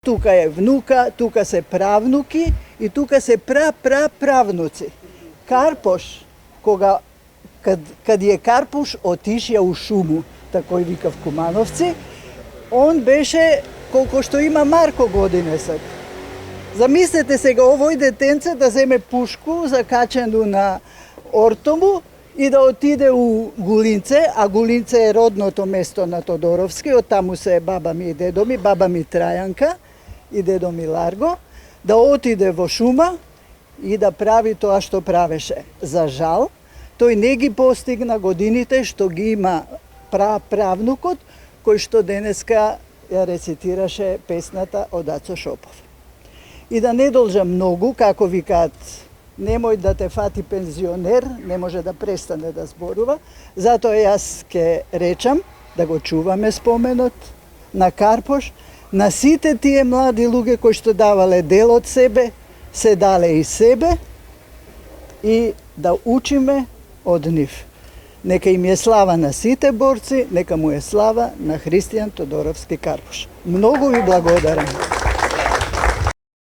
тука е внука, тука се правнуки и тука се правнуци. Карпош, kad je Karpuš otišao u šumu, tako je vika v Kumanovci, on беше колко što ima Marko godine sad. Zamislite se ga ovoj detence da zeme pušku zakачenu na ortomu i da otide u Gulince, a Gulince je rodното mesto na Todorovski, od tamo se baba mi i dedo mi, baba mi Trajanka i dedo mi Largo, da otide vo šuma i da pravi тоа што правеше. За жал, тој не ги постигна годините што ги има правнукот, кој што денеска ја рецитираше песната од Ацо Шопов. И да не должам многу, како викаат, немој да те фати пензионер, не може да престане да зборува, затоа јас ке речам да го чуваме споменот на Карпош, на сите тие млади луѓе кои што давале дел од себе, се дале и себе и да учиме од нив. Нека им е слава на сите борци, нека му е слава на Христијан Тодоровски Карпош. Многу ви благодарам.